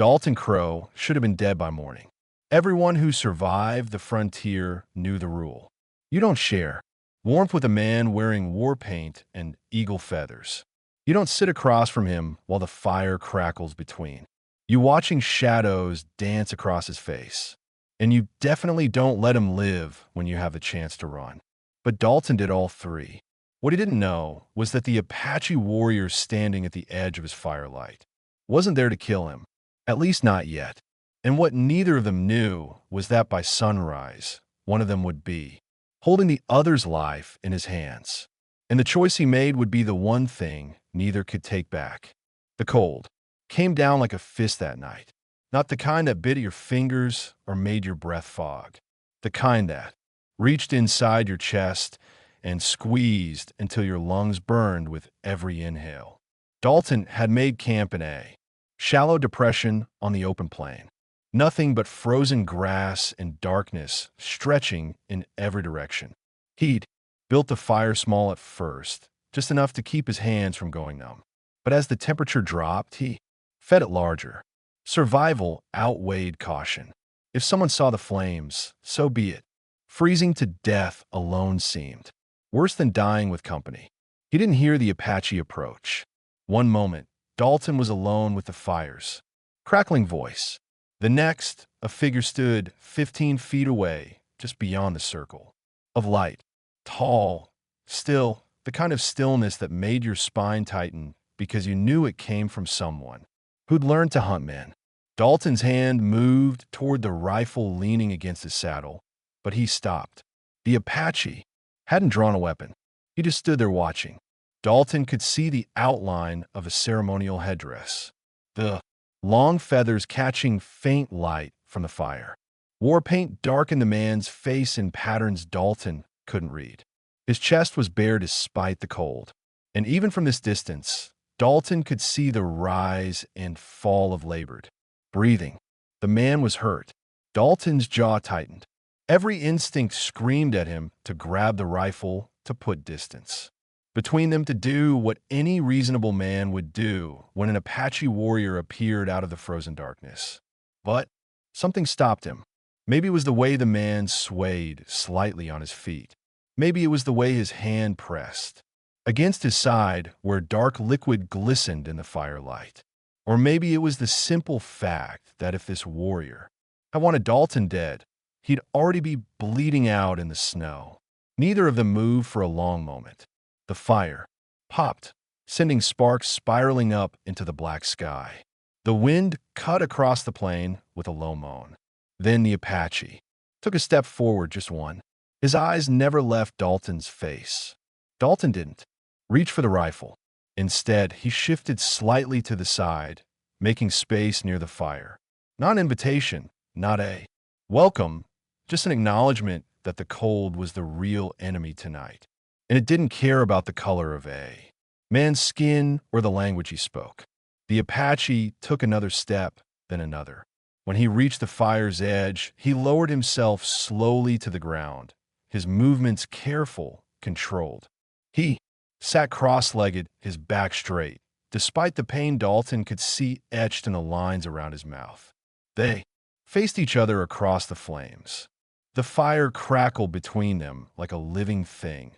Dalton Crow should have been dead by morning. Everyone who survived the frontier knew the rule. You don't share warmth with a man wearing war paint and eagle feathers. You don't sit across from him while the fire crackles between. You watching shadows dance across his face. And you definitely don't let him live when you have the chance to run. But Dalton did all three. What he didn't know was that the Apache warrior standing at the edge of his firelight wasn't there to kill him, at least not yet. And what neither of them knew was that by sunrise, one of them would be holding the other's life in his hands. And the choice he made would be the one thing neither could take back. The cold came down like a fist that night. Not the kind that bit at your fingers or made your breath fog. The kind that reached inside your chest and squeezed until your lungs burned with every inhale. Dalton had made camp in a shallow depression on the open plain. Nothing but frozen grass and darkness stretching in every direction. He'd built the fire small at first, just enough to keep his hands from going numb. But as the temperature dropped, he fed it larger. Survival outweighed caution. If someone saw the flames, so be it. Freezing to death alone seemed worse than dying with company. He didn't hear the Apache approach. One moment, Dalton was alone with the fire's crackling voice. The next, a figure stood 15 feet away, just beyond the circle of light. Tall, still, the kind of stillness that made your spine tighten because you knew it came from someone who'd learned to hunt men. Dalton's hand moved toward the rifle leaning against his saddle, but he stopped. The Apache hadn't drawn a weapon. He just stood there watching. Dalton could see the outline of a ceremonial headdress, the long feathers catching faint light from the fire. War paint darkened the man's face in patterns Dalton couldn't read. His chest was bare despite the cold, and even from this distance, Dalton could see the rise and fall of labored breathing. The man was hurt. Dalton's jaw tightened. Every instinct screamed at him to grab the rifle, to put distance between them, to do what any reasonable man would do when an Apache warrior appeared out of the frozen darkness. But something stopped him. Maybe it was the way the man swayed slightly on his feet. Maybe it was the way his hand pressed against his side where dark liquid glistened in the firelight. Or maybe it was the simple fact that if this warrior had wanted Dalton dead, he'd already be bleeding out in the snow. Neither of them moved for a long moment. The fire popped, sending sparks spiraling up into the black sky. The wind cut across the plain with a low moan. Then the Apache took a step forward, just one. His eyes never left Dalton's face. Dalton didn't reach for the rifle. Instead, he shifted slightly to the side, making space near the fire. Not an invitation, not a welcome, just an acknowledgement that the cold was the real enemy tonight. And it didn't care about the color of a man's skin or the language he spoke. The Apache took another step, then another. When he reached the fire's edge, he lowered himself slowly to the ground, his movements careful, controlled. He sat cross-legged, his back straight, despite the pain Dalton could see etched in the lines around his mouth. They faced each other across the flames. The fire crackled between them like a living thing,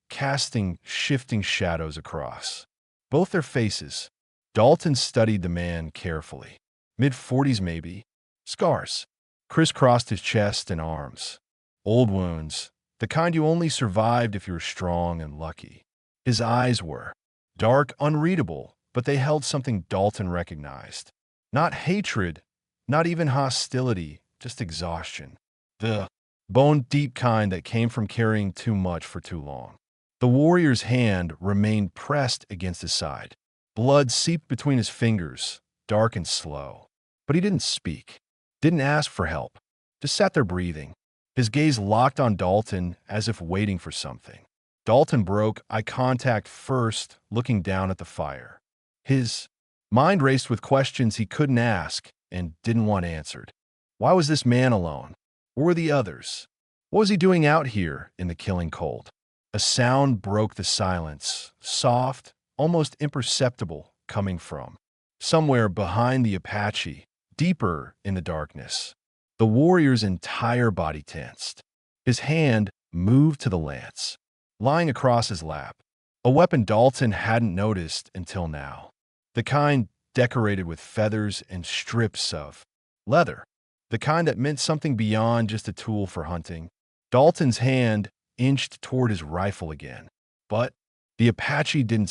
casting shifting shadows across both their faces. Dalton studied the man carefully. Mid-40s maybe. Scars crisscrossed his chest and arms. Old wounds, the kind you only survived if you were strong and lucky. His eyes were dark, unreadable, but they held something Dalton recognized. Not hatred, not even hostility, just exhaustion. The bone-deep kind that came from carrying too much for too long. The warrior's hand remained pressed against his side. Blood seeped between his fingers, dark and slow. But he didn't speak, didn't ask for help, just sat there breathing. His gaze locked on Dalton as if waiting for something. Dalton broke eye contact first, looking down at the fire. His mind raced with questions he couldn't ask and didn't want answered. Why was this man alone? Where were the others? What was he doing out here in the killing cold? A sound broke the silence, soft, almost imperceptible, coming from somewhere behind the Apache. deeper in the darkness. The warrior's entire body tensed. His hand moved to the lance, lying across his lap, a weapon Dalton hadn't noticed until now. The kind decorated with feathers and strips of leather. The kind that meant something beyond just a tool for hunting. Dalton's hand inched toward his rifle again. But the Apache didn't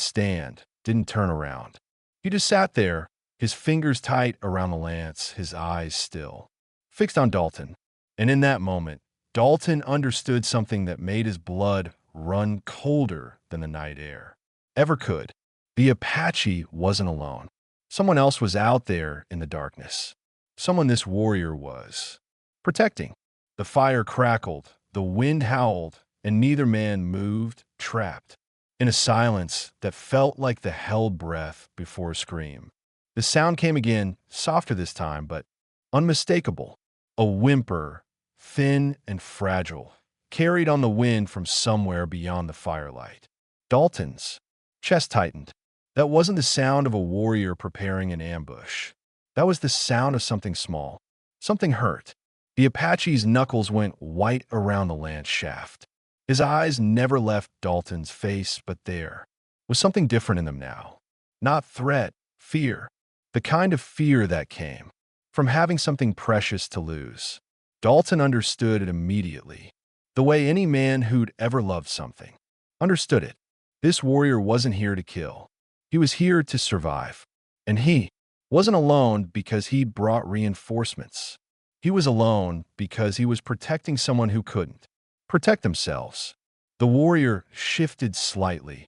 turn around. He just sat there, his fingers tight around the lance, his eyes still, fixed on Dalton. And in that moment, Dalton understood something that made his blood run colder than the night air ever could. The Apache wasn't alone. Someone else was out there in the darkness. Someone this warrior was protecting. The fire crackled, the wind howled, and neither man moved, trapped in a silence that felt like the held breath before a scream. The sound came again, softer this time, but unmistakable. A whimper, thin and fragile, carried on the wind from somewhere beyond the firelight. Dalton's chest tightened. That wasn't the sound of a warrior preparing an ambush. That was the sound of something small, something hurt. The Apache's knuckles went white around the lance shaft. His eyes never left Dalton's face, but there was something different in them now. Not threat, fear. The kind of fear that came from having something precious to lose. Dalton understood it immediately, the way any man who'd ever loved something understood it. This warrior wasn't here to kill. He was here to survive. And he wasn't alone because he'd brought reinforcements. He was alone because he was protecting someone who couldn't protect themselves. The warrior shifted slightly,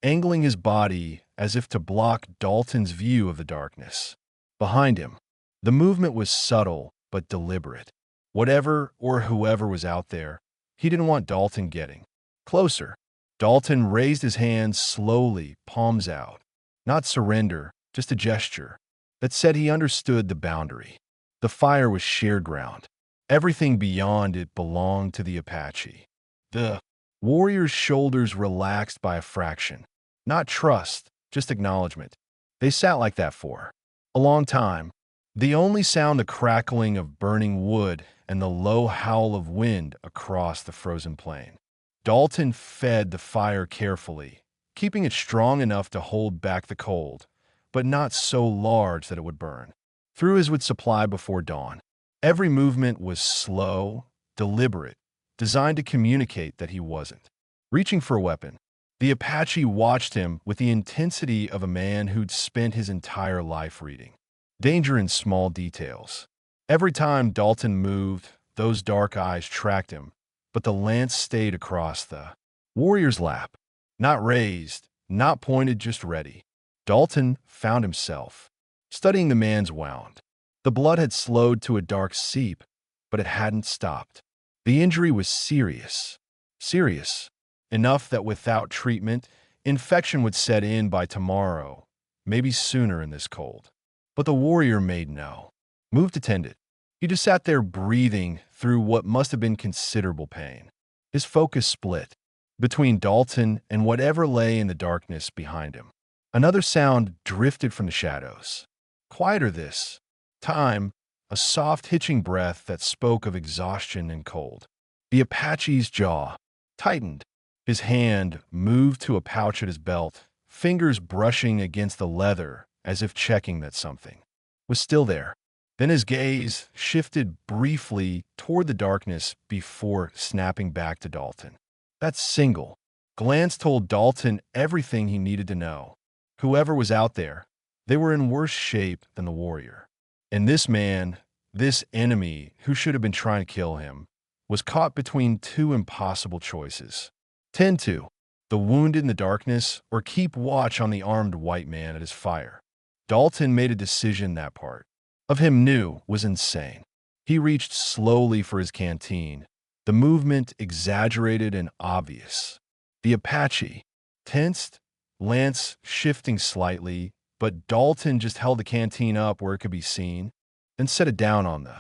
angling his body as if to block Dalton's view of the darkness. Behind him, the movement was subtle but deliberate. Whatever or whoever was out there, he didn't want Dalton getting closer. Dalton raised his hands slowly, palms out. Not surrender, just a gesture that said he understood the boundary. The fire was shared ground. Everything beyond it belonged to the Apache. The warrior's shoulders relaxed by a fraction. Not trust, just acknowledgement. They sat like that for a long time. The only sound the crackling of burning wood and the low howl of wind across the frozen plain. Dalton fed the fire carefully, keeping it strong enough to hold back the cold, but not so large that it would burn. Through his would supply before dawn. Every movement was slow, deliberate, designed to communicate that he wasn't reaching for a weapon. The Apache watched him with the intensity of a man who'd spent his entire life reading danger in small details. Every time Dalton moved, those dark eyes tracked him, but the lance stayed across the warrior's lap. Not raised, not pointed, just ready. Dalton found himself studying the man's wound. The blood had slowed to a dark seep, but it hadn't stopped. The injury was serious. Serious. Enough that without treatment, infection would set in by tomorrow, maybe sooner in this cold. But the warrior made no move to tend it. He just sat there breathing through what must have been considerable pain. His focus split between Dalton and whatever lay in the darkness behind him. Another sound drifted from the shadows. Quieter this time, a soft hitching breath that spoke of exhaustion and cold. The Apache's jaw tightened. His hand moved to a pouch at his belt, fingers brushing against the leather as if checking that something was still there. Then his gaze shifted briefly toward the darkness before snapping back to Dalton. That single glance told Dalton everything he needed to know. Whoever was out there, they were in worse shape than the warrior. And this man, this enemy who should have been trying to kill him, was caught between two impossible choices. Tend to the wounded in the darkness or keep watch on the armed white man at his fire. Dalton made a decision that part of him knew was insane. He reached slowly for his canteen, the movement exaggerated and obvious. The Apache tensed, lance shifting slightly, but Dalton just held the canteen up where it could be seen, then set it down on the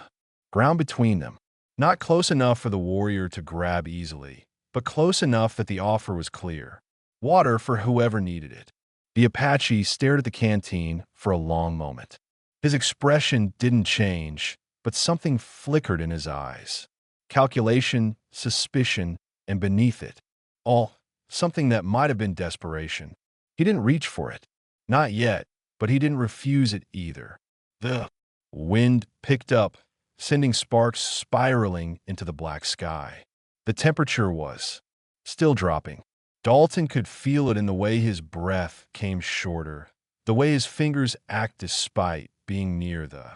ground between them. Not close enough for the warrior to grab easily, but close enough that the offer was clear. Water for whoever needed it. The Apache stared at the canteen for a long moment. His expression didn't change, but something flickered in his eyes. Calculation, suspicion, and beneath it, all something that might have been desperation. He didn't reach for it. Not yet, but he didn't refuse it either. The wind picked up, sending sparks spiraling into the black sky. The temperature was still dropping. Dalton could feel it in the way his breath came shorter, the way his fingers acted despite being near the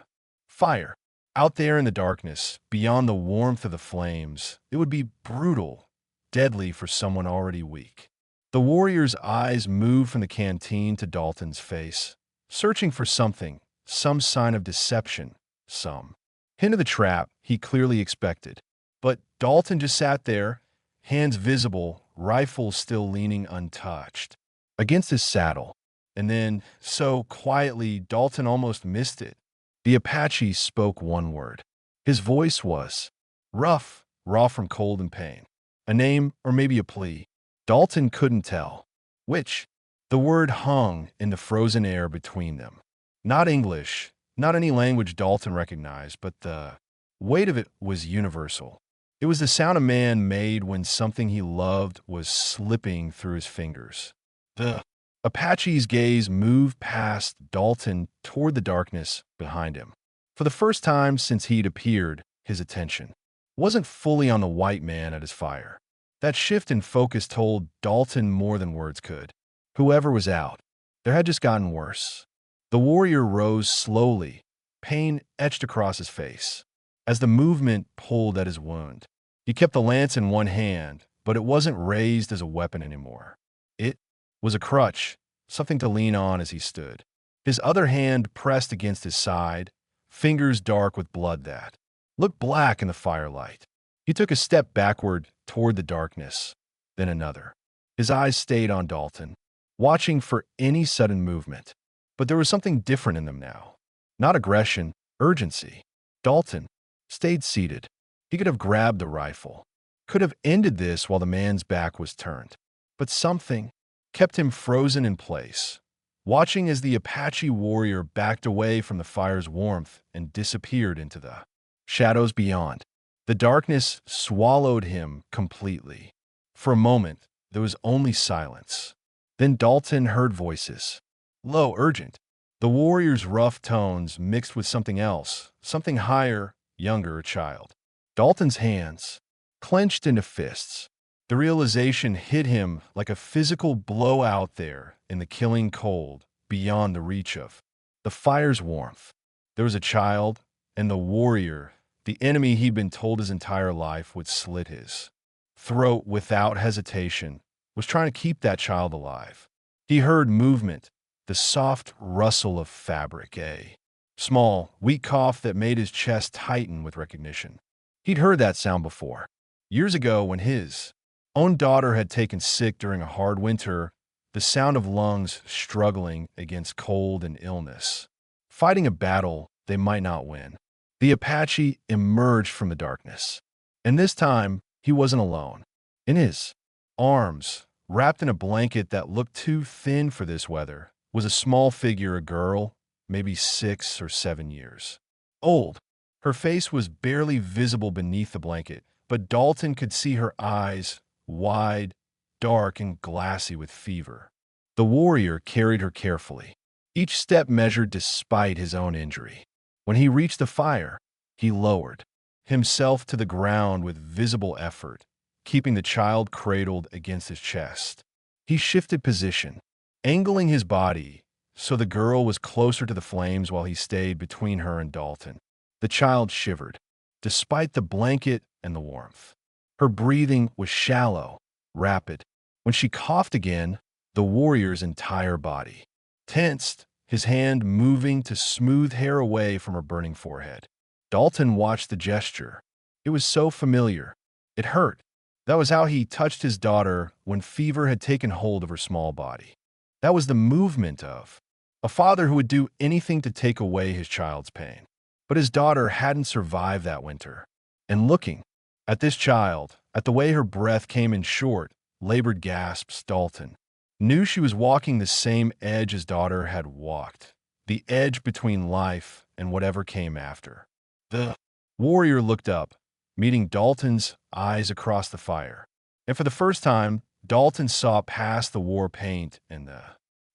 fire. Out there in the darkness, beyond the warmth of the flames, it would be brutal, deadly for someone already weak. The warrior's eyes moved from the canteen to Dalton's face, searching for something, some sign of deception, some hint of the trap he clearly expected. But Dalton just sat there, hands visible, rifle still leaning untouched, against his saddle. And then, so quietly, Dalton almost missed it. The Apache spoke one word. His voice was rough, raw from cold and pain. A name or maybe a plea. Dalton couldn't tell which. The word hung in the frozen air between them. Not English, not any language Dalton recognized, but the weight of it was universal. It was the sound a man made when something he loved was slipping through his fingers. The Apache's gaze moved past Dalton toward the darkness behind him. For the first time since he'd appeared, his attention wasn't fully on the white man at his fire. That shift in focus told Dalton more than words could. Whoever was out, there had just gotten worse. The warrior rose slowly, pain etched across his face, as the movement pulled at his wound. He kept the lance in one hand, but it wasn't raised as a weapon anymore. It was a crutch, something to lean on as he stood. His other hand pressed against his side, fingers dark with blood that looked black in the firelight. He took a step backward toward the darkness, then another. His eyes stayed on Dalton, watching for any sudden movement. But there was something different in them now. Not aggression, urgency. Dalton stayed seated. He could have grabbed the rifle, could have ended this while the man's back was turned. But something kept him frozen in place, watching as the Apache warrior backed away from the fire's warmth and disappeared into the shadows beyond. The darkness swallowed him completely. For a moment, there was only silence. Then Dalton heard voices. Low, urgent. The warrior's rough tones mixed with something else, something higher, younger, a child. Dalton's hands clenched into fists. The realization hit him like a physical blow out there in the killing cold, beyond the reach of the fire's warmth. There was a child, and the warrior, the enemy he'd been told his entire life would slit his throat without hesitation, was trying to keep that child alive. He heard movement, the soft rustle of fabric, a small, weak cough that made his chest tighten with recognition. He'd heard that sound before. Years ago, when his own daughter had taken sick during a hard winter, the sound of lungs struggling against cold and illness, fighting a battle they might not win. The Apache emerged from the darkness. And this time, he wasn't alone. In his arms, wrapped in a blanket that looked too thin for this weather, was a small figure, a girl, maybe 6 or 7 years old. Her face was barely visible beneath the blanket, but Dalton could see her eyes, wide, dark, and glassy with fever. The warrior carried her carefully, each step measured despite his own injury. When he reached the fire, he lowered himself to the ground with visible effort, keeping the child cradled against his chest. He shifted position, angling his body so the girl was closer to the flames while he stayed between her and Dalton. The child shivered, despite the blanket and the warmth. Her breathing was shallow, rapid. When she coughed again, the warrior's entire body tensed, his hand moving to smooth hair away from her burning forehead. Dalton watched the gesture. It was so familiar. It hurt. That was how he touched his daughter when fever had taken hold of her small body. That was the movement of a father who would do anything to take away his child's pain. But his daughter hadn't survived that winter. And looking at this child, at the way her breath came in short, labored gasps, Dalton knew she was walking the same edge his daughter had walked, the edge between life and whatever came after. The warrior looked up, meeting Dalton's eyes across the fire. And for the first time, Dalton saw past the war paint and the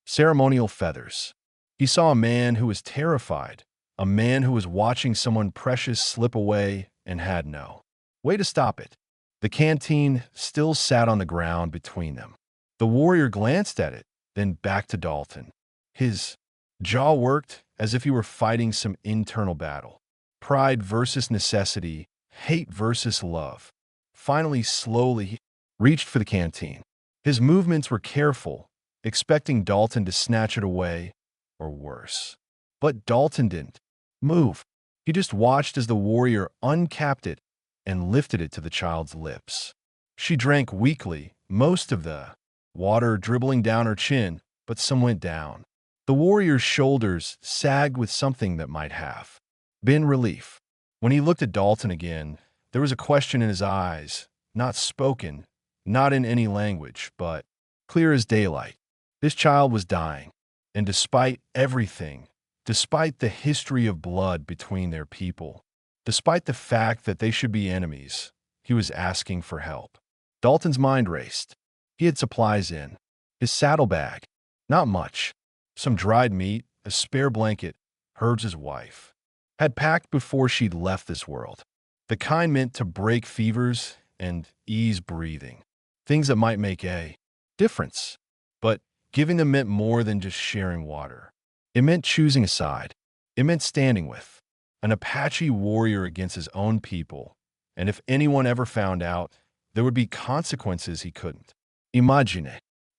ceremonial feathers. He saw a man who was terrified, a man who was watching someone precious slip away and had no way to stop it. The canteen still sat on the ground between them. The warrior glanced at it, then back to Dalton. His jaw worked as if he were fighting some internal battle. Pride versus necessity, hate versus love. Finally, slowly, he reached for the canteen. His movements were careful, expecting Dalton to snatch it away, or worse. But Dalton didn't move. He just watched as the warrior uncapped it and lifted it to the child's lips. She drank weakly, most of the water dribbling down her chin, but some went down. The warrior's shoulders sagged with something that might have been relief. When he looked at Dalton again, there was a question in his eyes, not spoken, not in any language, but clear as daylight. This child was dying, and despite everything, despite the history of blood between their people, despite the fact that they should be enemies, he was asking for help. Dalton's mind raced. He had supplies in his saddlebag. Not much. Some dried meat, a spare blanket, herbs his wife had packed before she'd left this world. The kind meant to break fevers and ease breathing. Things that might make a difference. But giving them meant more than just sharing water. It meant choosing a side. It meant standing with an Apache warrior against his own people. And if anyone ever found out, there would be consequences he couldn't imagine.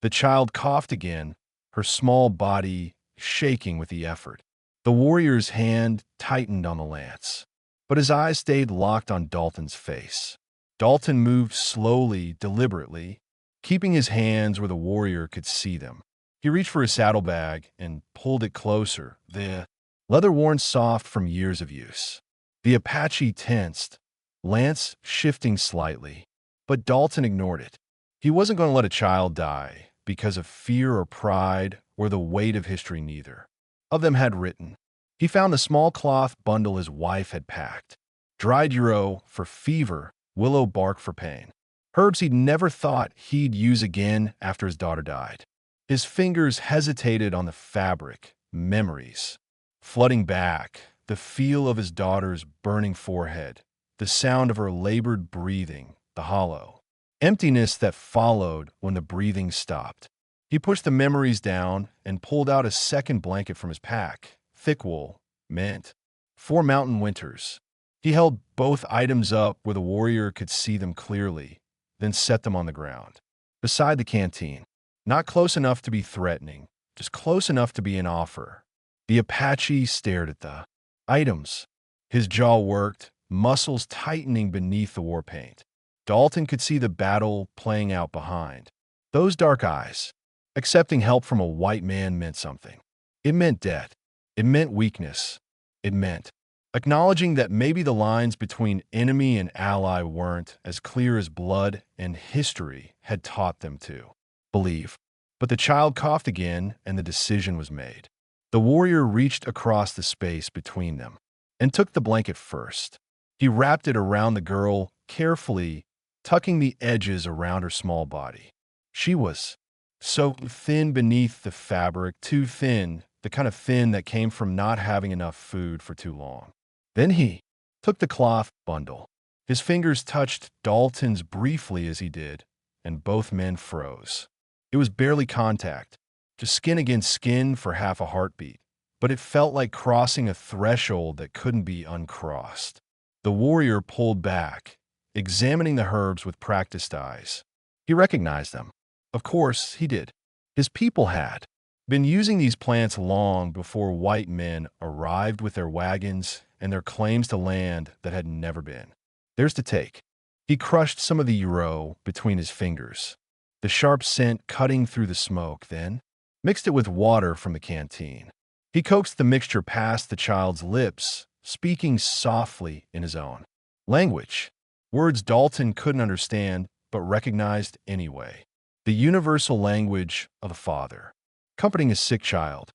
The child coughed again, her small body shaking with the effort. The warrior's hand tightened on the lance, but his eyes stayed locked on Dalton's face. Dalton moved slowly, deliberately, keeping his hands where the warrior could see them. He reached for his saddlebag and pulled it closer, the leather worn soft from years of use. The Apache tensed, lance shifting slightly, but Dalton ignored it. He wasn't going to let a child die because of fear or pride or the weight of history neither of them had written. He found the small cloth bundle his wife had packed. Dried euro for fever, willow bark for pain. Herbs he'd never thought he'd use again after his daughter died. His fingers hesitated on the fabric, memories flooding back, the feel of his daughter's burning forehead, the sound of her labored breathing, the hollow emptiness that followed when the breathing stopped. He pushed the memories down and pulled out a second blanket from his pack, thick wool, meant for mountain winters. He held both items up where the warrior could see them clearly, then set them on the ground, beside the canteen. Not close enough to be threatening, just close enough to be an offer. The Apache stared at the items. His jaw worked, muscles tightening beneath the war paint. Dalton could see the battle playing out behind those dark eyes. Accepting help from a white man meant something. It meant death. It meant weakness. It meant acknowledging that maybe the lines between enemy and ally weren't as clear as blood and history had taught them to believe. But the child coughed again, and the decision was made. The warrior reached across the space between them and took the blanket first. He wrapped it around the girl carefully, tucking the edges around her small body. She was so thin beneath the fabric, too thin, the kind of thin that came from not having enough food for too long. Then he took the cloth bundle. His fingers touched Dalton's briefly as he did, and both men froze. It was barely contact, just skin against skin for half a heartbeat, but it felt like crossing a threshold that couldn't be uncrossed. The warrior pulled back, examining the herbs with practiced eyes. He recognized them. Of course, he did. His people had been using these plants long before white men arrived with their wagons and their claims to land that had never been theirs to take. He crushed some of the euro between his fingers, the sharp scent cutting through the smoke, then mixed it with water from the canteen. He coaxed the mixture past the child's lips, speaking softly in his own language, words Dalton couldn't understand but recognized anyway. The universal language of the father, comforting his sick child,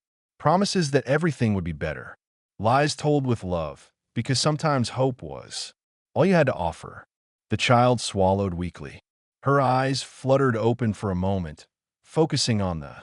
promises that everything would be better, lies told with love, because sometimes hope was all you had to offer. The child swallowed weakly. Her eyes fluttered open for a moment, focusing on the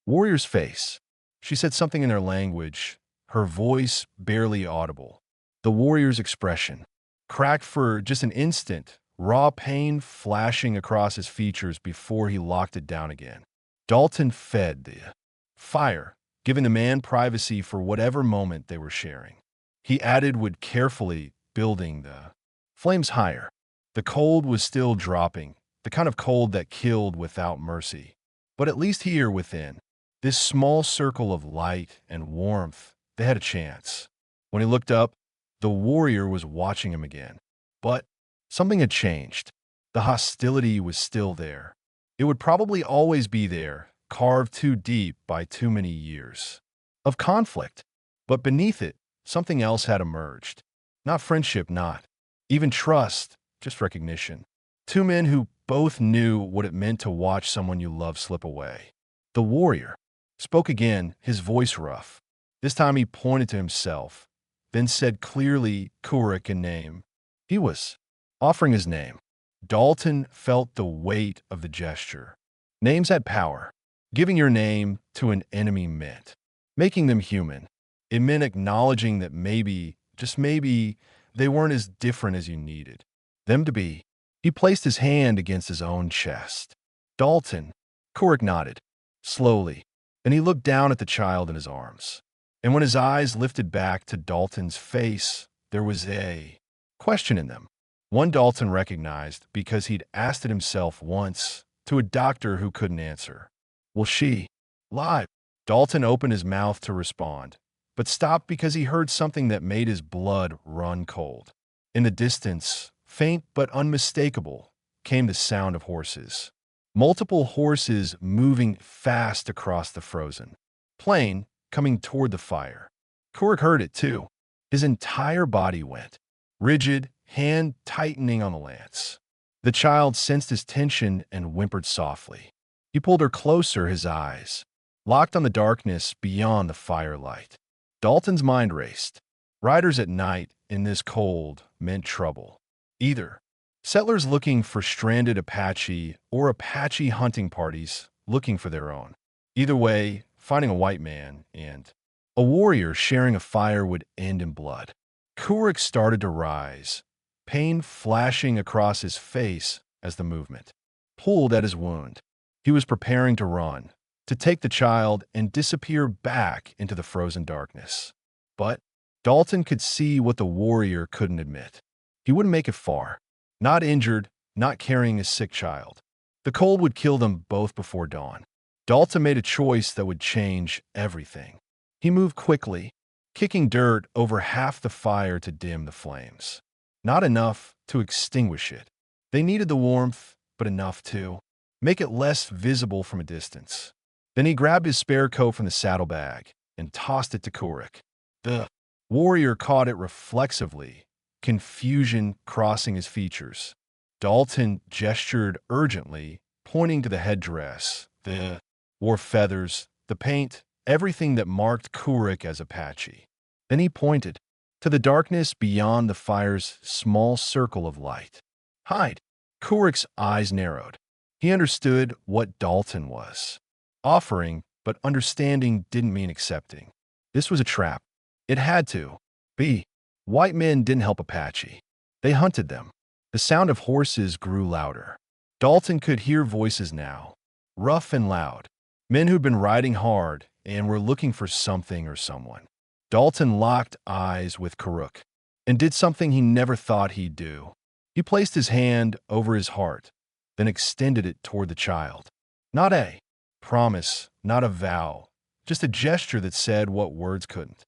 warrior's face. She said something in their language, her voice barely audible. The warrior's expression cracked for just an instant, raw pain flashing across his features before he locked it down again. Dalton fed the fire, giving the man privacy for whatever moment they were sharing. He added wood carefully, building the flames higher. The cold was still dropping, the kind of cold that killed without mercy. But at least here within, this small circle of light and warmth, they had a chance. When he looked up, the warrior was watching him again. But something had changed. The hostility was still there. It would probably always be there, carved too deep by too many years of conflict. But beneath it, something else had emerged. Not friendship, not even trust, just recognition. Two men who both knew what it meant to watch someone you love slip away. The warrior spoke again, his voice rough. This time he pointed to himself, then said clearly Kurik in name. He was offering his name. Dalton felt the weight of the gesture. Names had power. Giving your name to an enemy meant making them human. It meant acknowledging that maybe, just maybe, they weren't as different as you needed them to be. He placed his hand against his own chest. Dalton. Kurik nodded, slowly, and he looked down at the child in his arms. And when his eyes lifted back to Dalton's face, there was a question in them. One Dalton recognized because he'd asked it himself once to a doctor who couldn't answer. Will she live? Dalton opened his mouth to respond, but stopped because he heard something that made his blood run cold. In the distance, faint but unmistakable, came the sound of horses. Multiple horses moving fast across the frozen plain, coming toward the fire. Kurik heard it too. His entire body went rigid, hand tightening on the lance. The child sensed his tension and whimpered softly. He pulled her closer, his eyes locked on the darkness beyond the firelight. Dalton's mind raced. Riders at night in this cold meant trouble. Either settlers looking for stranded Apache or Apache hunting parties looking for their own. Either way, finding a white man and a warrior sharing a fire would end in blood. Kurik started to rise, pain flashing across his face as the movement pulled at his wound. He was preparing to run, to take the child and disappear back into the frozen darkness. But Dalton could see what the warrior couldn't admit. He wouldn't make it far. Not injured, not carrying a sick child. The cold would kill them both before dawn. Dalton made a choice that would change everything. He moved quickly, kicking dirt over half the fire to dim the flames. Not enough to extinguish it. They needed the warmth, but enough to make it less visible from a distance. Then he grabbed his spare coat from the saddlebag and tossed it to Kurik. The warrior caught it reflexively, confusion crossing his features. Dalton gestured urgently, pointing to the headdress, the war feathers, the paint, everything that marked Kurik as Apache. Then he pointed to the darkness beyond the fire's small circle of light. Hide. Kurik's eyes narrowed. He understood what Dalton was offering, but understanding didn't mean accepting. This was a trap. It had to be. White men didn't help Apache. They hunted them. The sound of horses grew louder. Dalton could hear voices now, rough and loud. Men who'd been riding hard and were looking for something or someone. Dalton locked eyes with Kurik and did something he never thought he'd do. He placed his hand over his heart, then extended it toward the child. Not a promise, not a vow, just a gesture that said what words couldn't.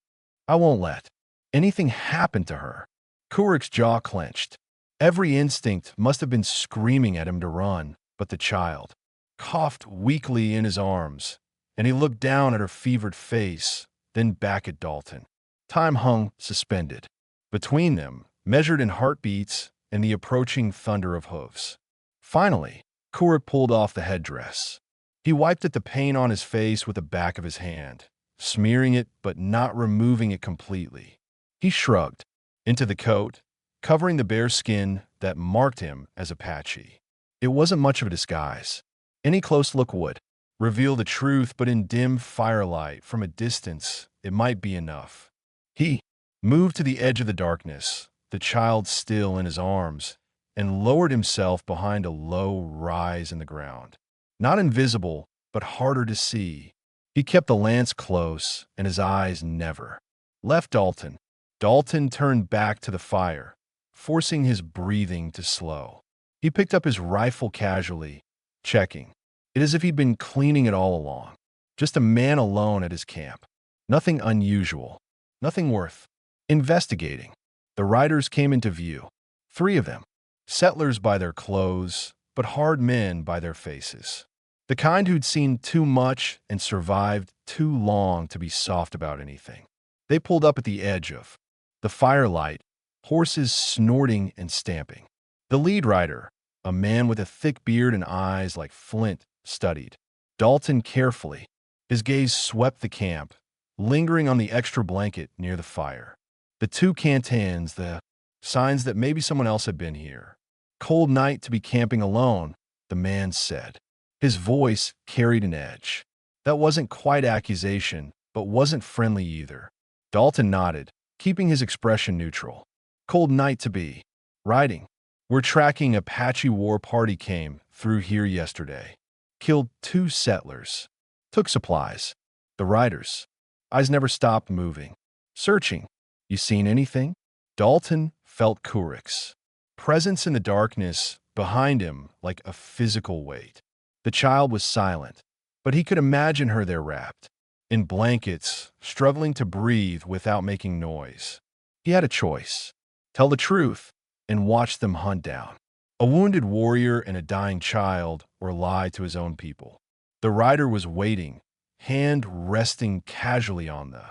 I won't let anything happen to her. Kurik's jaw clenched. Every instinct must have been screaming at him to run, but the child coughed weakly in his arms, and he looked down at her fevered face, then back at Dalton. Time hung suspended between them, measured in heartbeats and the approaching thunder of hooves. Finally, Kurik pulled off the headdress. He wiped at the pain on his face with the back of his hand, smearing it but not removing it completely. He shrugged into the coat, covering the bare skin that marked him as Apache. It wasn't much of a disguise. Any close look would reveal the truth, but in dim firelight from a distance, it might be enough. He moved to the edge of the darkness, the child still in his arms, and lowered himself behind a low rise in the ground. Not invisible, but harder to see. He kept the lance close, and his eyes never left Dalton. Dalton turned back to the fire, forcing his breathing to slow. He picked up his rifle casually, checking it as if he'd been cleaning it all along. Just a man alone at his camp. Nothing unusual. Nothing worth investigating. The riders came into view. 3 of them. Settlers by their clothes, but hard men by their faces. The kind who'd seen too much and survived too long to be soft about anything. They pulled up at the edge of the firelight, horses snorting and stamping. The lead rider, a man with a thick beard and eyes like flint, studied Dalton carefully. His gaze swept the camp, lingering on the extra blanket near the fire. The 2 cantans, the signs that maybe someone else had been here. Cold night to be camping alone, the man said. His voice carried an edge. That wasn't quite accusation, but wasn't friendly either. Dalton nodded, keeping his expression neutral. Cold night to be riding. We're tracking Apache war party came through here yesterday. Killed 2 settlers. Took supplies. The riders' eyes never stopped moving. Searching. You seen anything? Dalton felt Kurik's presence in the darkness behind him like a physical weight. The child was silent, but he could imagine her there wrapped in blankets, struggling to breathe without making noise. He had a choice. Tell the truth and watch them hunt down a wounded warrior and a dying child, or lie to his own people. The rider was waiting, hand resting casually on the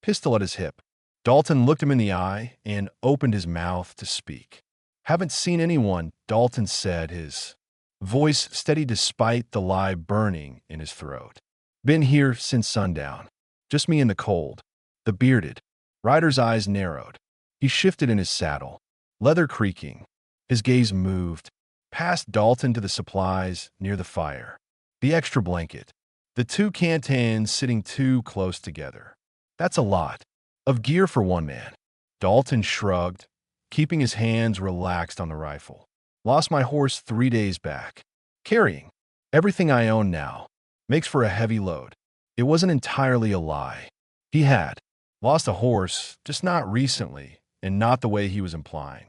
pistol at his hip. Dalton looked him in the eye and opened his mouth to speak. Haven't seen anyone, Dalton said, his voice steady despite the lie burning in his throat. Been here since sundown. Just me in the cold. The bearded rider's eyes narrowed. He shifted in his saddle, leather creaking. His gaze moved past Dalton to the supplies near the fire. The extra blanket. The 2 cantans sitting too close together. That's a lot of gear for one man. Dalton shrugged, keeping his hands relaxed on the rifle. Lost my horse 3 days back. Carrying everything I own now. Makes for a heavy load. It wasn't entirely a lie. He had lost a horse, just not recently, and not the way he was implying.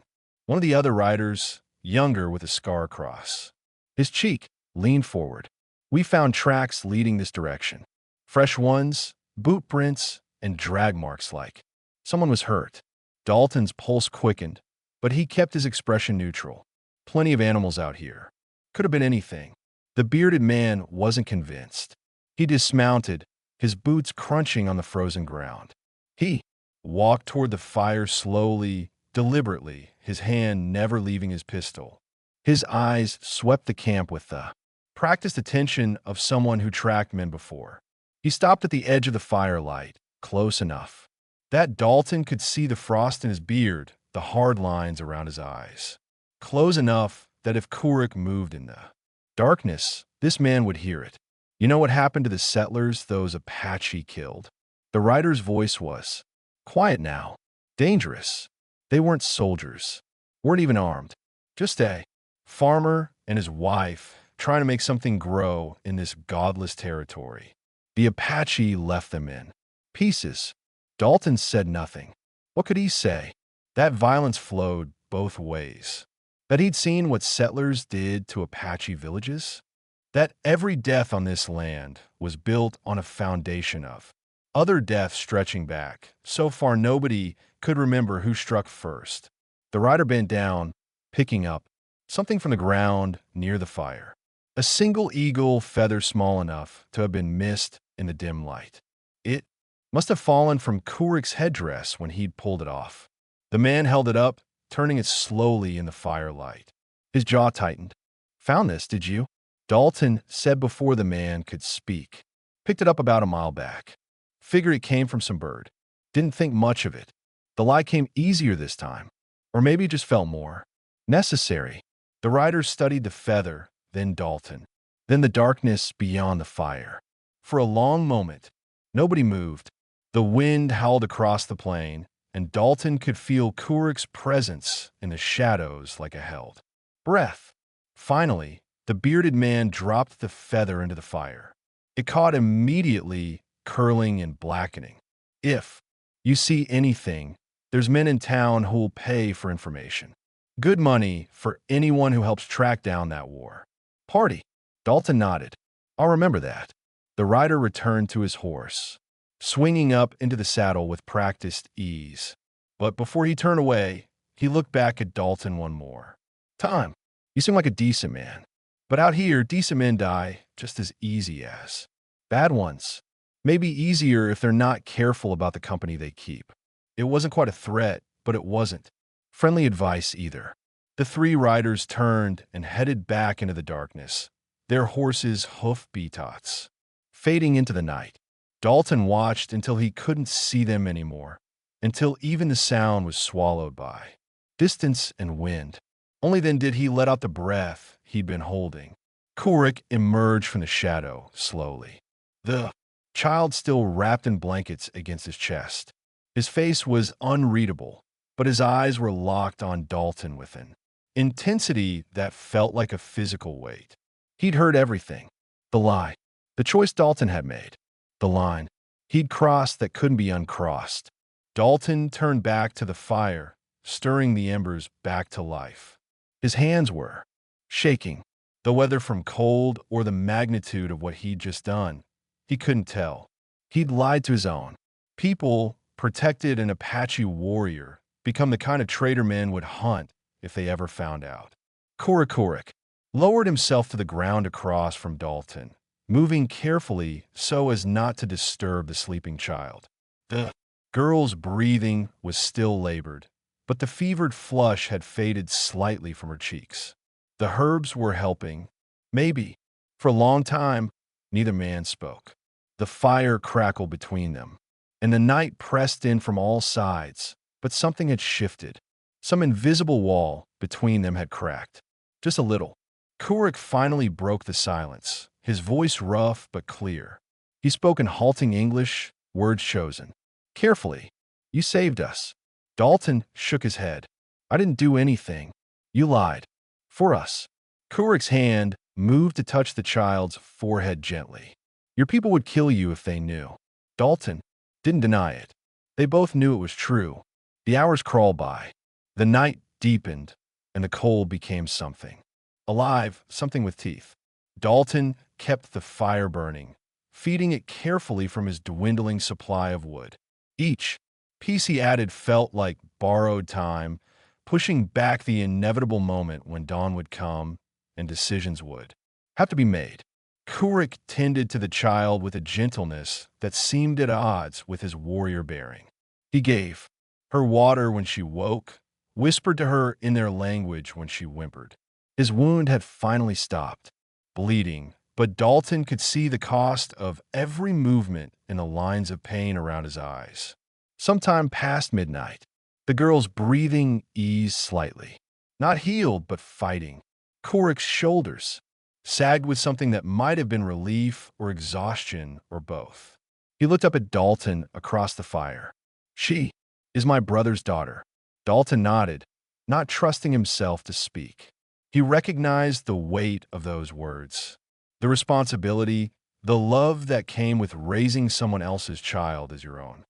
One of the other riders, younger with a scar across his cheek, leaned forward. We found tracks leading this direction. Fresh ones, boot prints, and drag marks like someone was hurt. Dalton's pulse quickened, but he kept his expression neutral. Plenty of animals out here. Could have been anything. The bearded man wasn't convinced. He dismounted, his boots crunching on the frozen ground. He walked toward the fire slowly, deliberately, his hand never leaving his pistol. His eyes swept the camp with the practiced attention of someone who tracked men before. He stopped at the edge of the firelight, close enough that Dalton could see the frost in his beard, the hard lines around his eyes. Close enough that if Kurik moved in the darkness, this man would hear it. You know what happened to the settlers those Apache killed? The rider's voice was quiet now, dangerous. They weren't soldiers, weren't even armed. Just a farmer and his wife trying to make something grow in this godless territory. The Apache left them in pieces. Dalton said nothing. What could he say? That violence flowed both ways. That he'd seen what settlers did to Apache villages? That every death on this land was built on a foundation of other deaths stretching back, so far nobody could remember who struck first. The rider bent down, picking up something from the ground near the fire. A single eagle feather small enough to have been missed in the dim light. It must have fallen from Kurik's headdress when he'd pulled it off. The man held it up, turning it slowly in the firelight. His jaw tightened. Found this, did you? Dalton said before the man could speak. Picked it up about a mile back. Figure it came from some bird. Didn't think much of it. The lie came easier this time. Or maybe it just felt more necessary. The riders studied the feather, then Dalton, then the darkness beyond the fire. For a long moment, nobody moved. The wind howled across the plain, and Dalton could feel Kurik's presence in the shadows like a held breath. Finally, the bearded man dropped the feather into the fire. It caught immediately, curling and blackening. If you see anything, there's men in town who'll pay for information. Good money for anyone who helps track down that war. Party. Dalton nodded. I'll remember that. The rider returned to his horse, swinging up into the saddle with practiced ease. But before he turned away, he looked back at Dalton one more time. You seem like a decent man. But out here, decent men die just as easy as bad ones. Maybe easier if they're not careful about the company they keep. It wasn't quite a threat, but it wasn't friendly advice either. The three riders turned and headed back into the darkness, their horses' hoof-beats fading into the night. Dalton watched until he couldn't see them anymore, until even the sound was swallowed by distance and wind. Only then did he let out the breath he'd been holding. Kurik emerged from the shadow slowly, the child still wrapped in blankets against his chest. His face was unreadable, but his eyes were locked on Dalton with an intensity that felt like a physical weight. He'd heard everything. The lie. The choice Dalton had made. The line he'd crossed that couldn't be uncrossed. Dalton turned back to the fire, stirring the embers back to life. His hands were shaking. The whether from cold or the magnitude of what he'd just done, he couldn't tell. He'd lied to his own people, protected an Apache warrior, become the kind of traitor men would hunt if they ever found out. Kurik lowered himself to the ground across from Dalton, moving carefully so as not to disturb the sleeping child. The girl's breathing was still labored, but the fevered flush had faded slightly from her cheeks. The herbs were helping. Maybe. For a long time, neither man spoke. The fire crackled between them, and the night pressed in from all sides, but something had shifted. Some invisible wall between them had cracked. Just a little. Kurik finally broke the silence, his voice rough but clear. He spoke in halting English, words chosen. Carefully. You saved us. Dalton shook his head. I didn't do anything. You lied. For us. Kurik's hand moved to touch the child's forehead gently. Your people would kill you if they knew. Dalton didn't deny it. They both knew it was true. The hours crawled by. The night deepened, and the cold became something alive, something with teeth. Dalton kept the fire burning, feeding it carefully from his dwindling supply of wood. Each piece he added felt like borrowed time, pushing back the inevitable moment when dawn would come and decisions would have to be made. Kurik tended to the child with a gentleness that seemed at odds with his warrior bearing. He gave her water when she woke, whispered to her in their language when she whimpered. His wound had finally stopped bleeding, but Dalton could see the cost of every movement in the lines of pain around his eyes. Sometime past midnight, the girl's breathing eased slightly. Not healed, but fighting. Kurik's shoulders sagged with something that might have been relief or exhaustion or both. He looked up at Dalton across the fire. She is my brother's daughter. Dalton nodded, not trusting himself to speak. He recognized the weight of those words, the responsibility, the love that came with raising someone else's child as your own.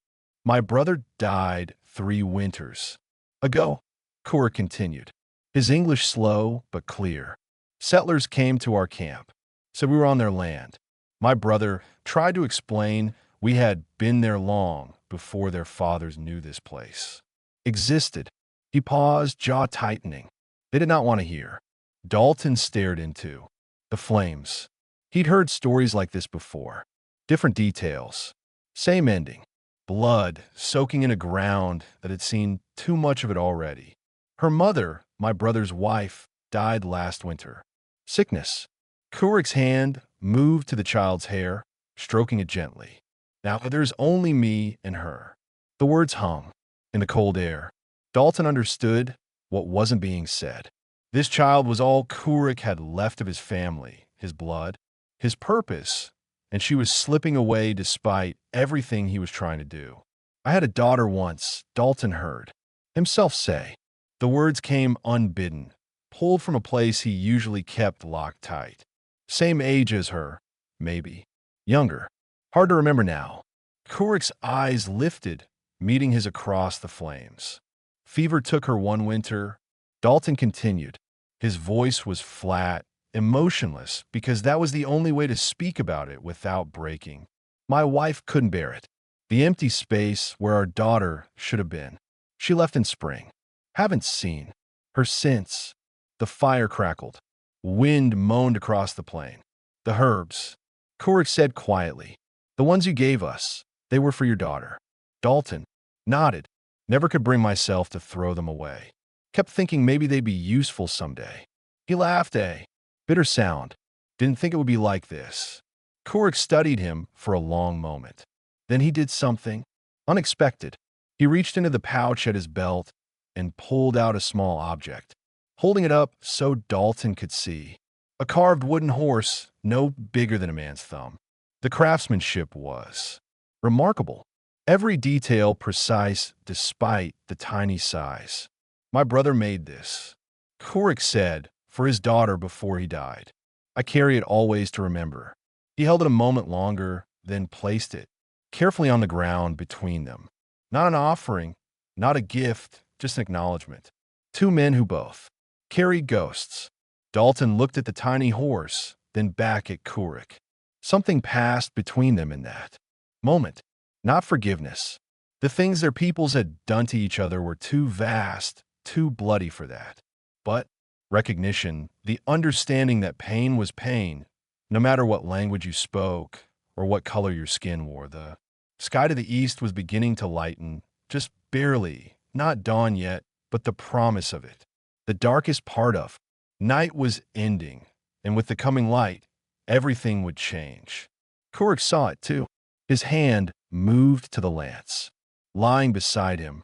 My brother died 3 winters ago, Kurik continued, his English slow but clear. Settlers came to our camp, said we were on their land. My brother tried to explain we had been there long before their fathers knew this place existed. He paused, jaw tightening. They did not want to hear. Dalton stared into the flames. He'd heard stories like this before. Different details. Same ending. Blood soaking in a ground that had seen too much of it already. Her mother, my brother's wife, died last winter. Sickness. Kurik's hand moved to the child's hair, stroking it gently. Now there's only me and her. The words hung in the cold air. Dalton understood what wasn't being said. This child was all Kurik had left of his family, his blood, his purpose, and she was slipping away despite everything he was trying to do. I had a daughter once, Dalton heard himself say. The words came unbidden, pulled from a place he usually kept locked tight. Same age as her, maybe. Younger. Hard to remember now. Kurik's eyes lifted, meeting his across the flames. Fever took her one winter. Dalton continued. His voice was flat, emotionless, because that was the only way to speak about it without breaking. My wife couldn't bear it. The empty space where our daughter should have been. She left in spring. Haven't seen her since. The fire crackled. Wind moaned across the plain. The herbs, Kurik said quietly. The ones you gave us, they were for your daughter. Dalton nodded. Never could bring myself to throw them away. Kept thinking maybe they'd be useful someday. He laughed, a bitter sound. Didn't think it would be like this. Kurik studied him for a long moment. Then he did something unexpected. He reached into the pouch at his belt and pulled out a small object, holding it up so Dalton could see. A carved wooden horse, no bigger than a man's thumb. The craftsmanship was remarkable. Every detail precise despite the tiny size. My brother made this, Kurik said, for his daughter before he died. I carry it always to remember. He held it a moment longer, then placed it carefully on the ground between them. Not an offering, not a gift, just an acknowledgement. Two men who both carried ghosts. Dalton looked at the tiny horse, then back at Kurik. Something passed between them in that moment. Not forgiveness. The things their peoples had done to each other were too vast, too bloody for that. But recognition, the understanding that pain was pain, no matter what language you spoke or what color your skin wore. The sky to the east was beginning to lighten, just barely, not dawn yet, but the promise of it. The darkest part of night was ending, and with the coming light, everything would change. Kurik saw it too. His hand moved to the lance, lying beside him,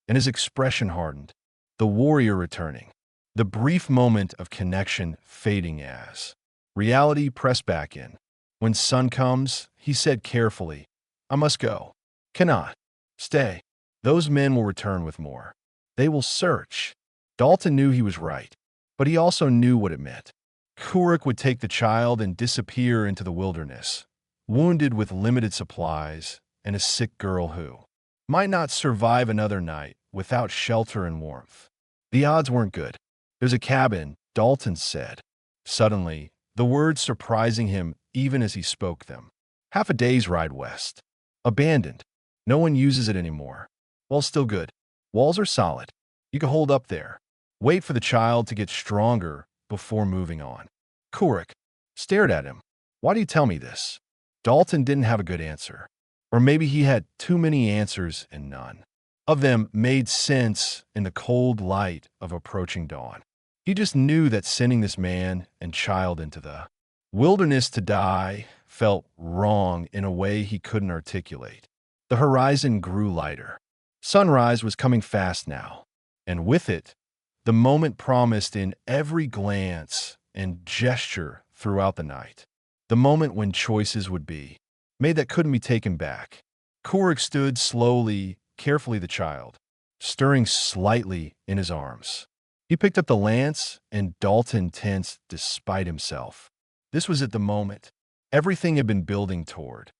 and his expression hardened. The warrior returning. The brief moment of connection fading as reality pressed back in. When sun comes, he said carefully, I must go. Cannot stay. Those men will return with more. They will search. Dalton knew he was right, but he also knew what it meant. Kurik would take the child and disappear into the wilderness, wounded with limited supplies and a sick girl who might not survive another night without shelter and warmth. The odds weren't good. There's a cabin, Dalton said. Suddenly, the words surprising him even as he spoke them. Half a day's ride west. Abandoned. No one uses it anymore. Well, still good. Walls are solid. You can hold up there. Wait for the child to get stronger before moving on. Kurik stared at him. Why do you tell me this? Dalton didn't have a good answer. Or maybe he had too many answers and none of them made sense in the cold light of approaching dawn. He just knew that sending this man and child into the wilderness to die felt wrong in a way he couldn't articulate. The horizon grew lighter. Sunrise was coming fast now, and with it, the moment promised in every glance and gesture throughout the night. The moment when choices would be made that couldn't be taken back. Kurik stood slowly, carefully the child, stirring slightly in his arms. He picked up the lance, and Dalton tensed despite himself. This was at the moment everything had been building toward.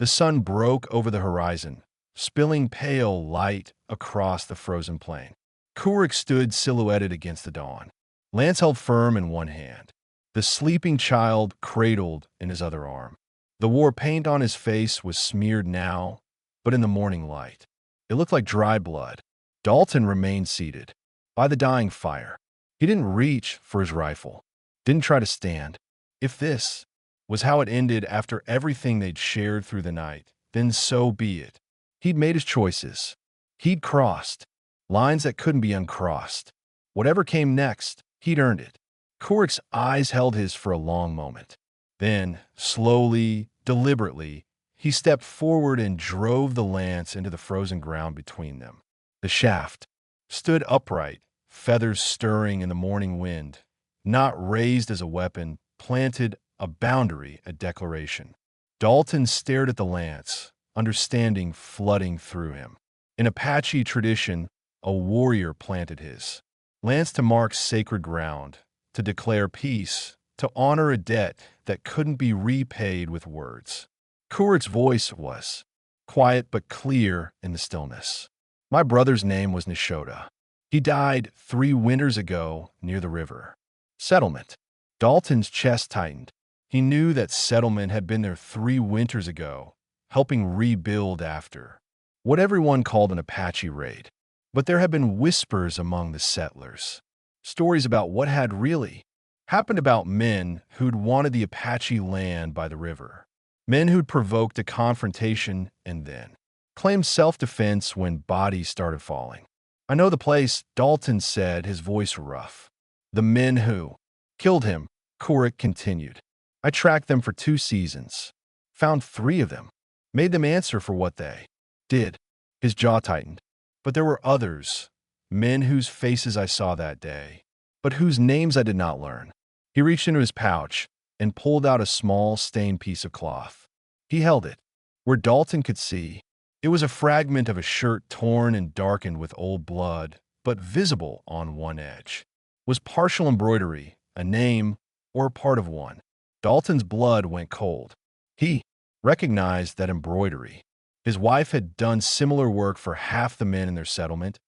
The sun broke over the horizon, spilling pale light across the frozen plain. Kurik stood silhouetted against the dawn, lance held firm in one hand, the sleeping child cradled in his other arm. The war paint on his face was smeared now, but in the morning light, it looked like dry blood. Dalton remained seated by the dying fire. He didn't reach for his rifle, didn't try to stand. If this was how it ended after everything they'd shared through the night, then so be it. He'd made his choices. He'd crossed lines that couldn't be uncrossed. Whatever came next, he'd earned it. Kurik's eyes held his for a long moment. Then, slowly, deliberately, He stepped forward and drove the lance into the frozen ground between them. The shaft stood upright, feathers stirring in the morning wind, not raised as a weapon, planted a boundary, a declaration. Dalton stared at the lance, understanding flooding through him. In Apache tradition, a warrior planted his lance to mark sacred ground, to declare peace, to honor a debt that couldn't be repaid with words. Kurik's voice was quiet but clear in the stillness. My brother's name was Nishoda. He died 3 winters ago near the river. Settlement. Dalton's chest tightened. He knew that settlement had been there 3 winters ago, helping rebuild after what everyone called an Apache raid. But there had been whispers among the settlers, stories about what had really happened, about men who'd wanted the Apache land by the river, men who'd provoked a confrontation and then claimed self-defense when bodies started falling. I know the place, Dalton said, his voice rough. The men who killed him, Kurik continued. I tracked them for 2 seasons, found 3 of them, made them answer for what they did. His jaw tightened. But there were others, men whose faces I saw that day, but whose names I did not learn. He reached into his pouch and pulled out a small, stained piece of cloth. He held it, where Dalton could see. It was a fragment of a shirt torn and darkened with old blood, but visible on one edge was partial embroidery, a name, or a part of one. Dalton's blood went cold. He recognized that embroidery. His wife had done similar work for half the men in their settlement,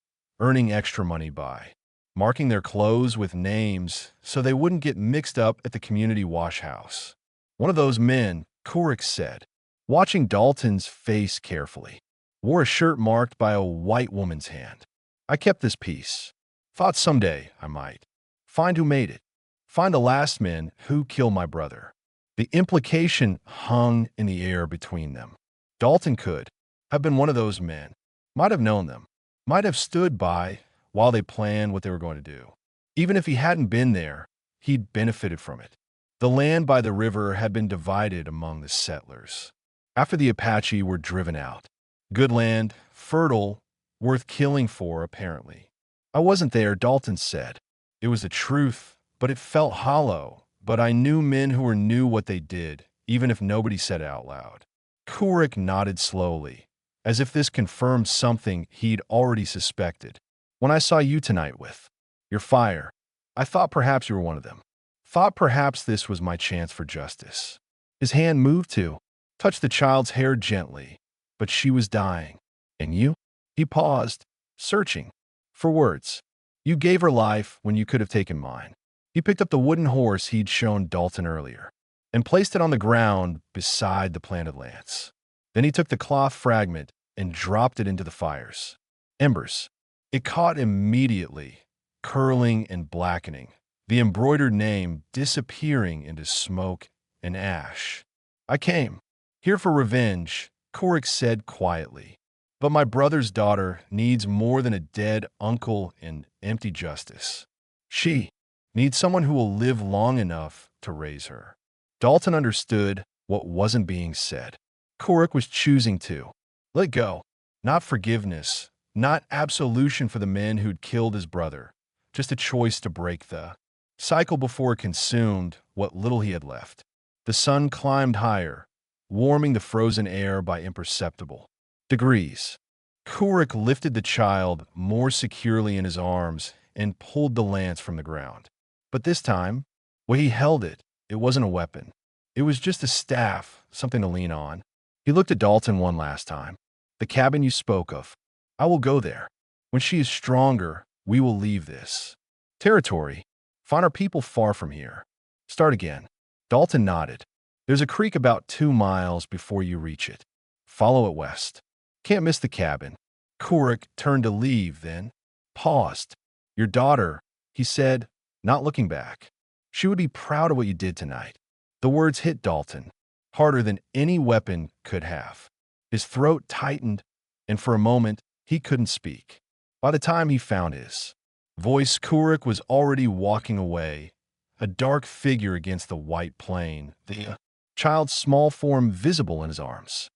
earning extra money by marking their clothes with names so they wouldn't get mixed up at the community wash house. One of those men, Kurik said, watching Dalton's face carefully, wore a shirt marked by a white woman's hand. I kept this piece. Thought someday I might find who made it. Find the last men who killed my brother. The implication hung in the air between them. Dalton could have been one of those men, might have known them, might have stood by while they planned what they were going to do. Even if he hadn't been there, he'd benefited from it. The land by the river had been divided among the settlers after the Apache were driven out. Good land, fertile, worth killing for, apparently. I wasn't there, Dalton said. It was the truth, but it felt hollow. But I knew men who knew what they did, even if nobody said it out loud. Kurik nodded slowly, as if this confirmed something he'd already suspected. When I saw you tonight with your fire, I thought perhaps you were one of them. Thought perhaps this was my chance for justice. His hand moved to touch the child's hair gently, but she was dying. And you? He paused, searching for words. You gave her life when you could have taken mine. He picked up the wooden horse he'd shown Dalton earlier and placed it on the ground beside the planted lance. Then he took the cloth fragment and dropped it into the fires. Embers. It caught immediately, curling and blackening, the embroidered name disappearing into smoke and ash. I came here for revenge, Kurik said quietly. But my brother's daughter needs more than a dead uncle and empty justice. She needs someone who will live long enough to raise her. Dalton understood what wasn't being said. Kurik was choosing to let go. Not forgiveness, not absolution for the men who'd killed his brother, just a choice to break the cycle before it consumed what little he had left. The sun climbed higher, warming the frozen air by imperceptible degrees. Kurik lifted the child more securely in his arms and pulled the lance from the ground. But this time, when he held it, it wasn't a weapon. It was just a staff, something to lean on. He looked at Dalton one last time. The cabin you spoke of. I will go there. When she is stronger, we will leave this territory. Find our people far from here. Start again. Dalton nodded. There's a creek about 2 miles before you reach it. Follow it west. Can't miss the cabin. Kurik turned to leave, then paused. Your daughter, he said, not looking back. She would be proud of what you did tonight. The words hit Dalton, harder than any weapon could have. His throat tightened, and for a moment, he couldn't speak. By the time he found his voice, Kurik was already walking away, a dark figure against the white plain, the child's small form visible in his arms.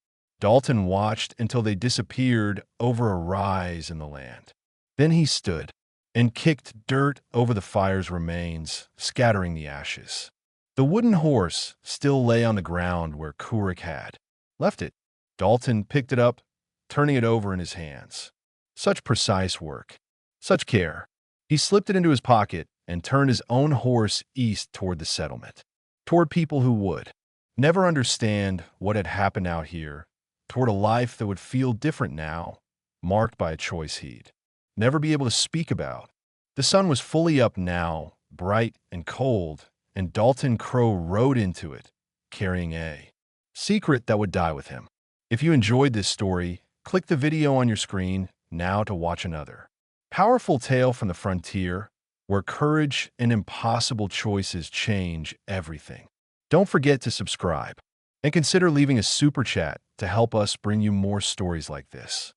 Dalton watched until they disappeared over a rise in the land. Then he stood and kicked dirt over the fire's remains, scattering the ashes. The wooden horse still lay on the ground where Kurik had left it. Dalton picked it up, turning it over in his hands. Such precise work, such care. He slipped it into his pocket and turned his own horse east toward the settlement, toward people who would never understand what had happened out here, toward a life that would feel different now, marked by a choice he'd never be able to speak about. The sun was fully up now, bright and cold, and Dalton Crow rode into it, carrying a secret that would die with him. If you enjoyed this story, click the video on your screen now to watch another powerful tale from the frontier, where courage and impossible choices change everything. Don't forget to subscribe and consider leaving a super chat to help us bring you more stories like this.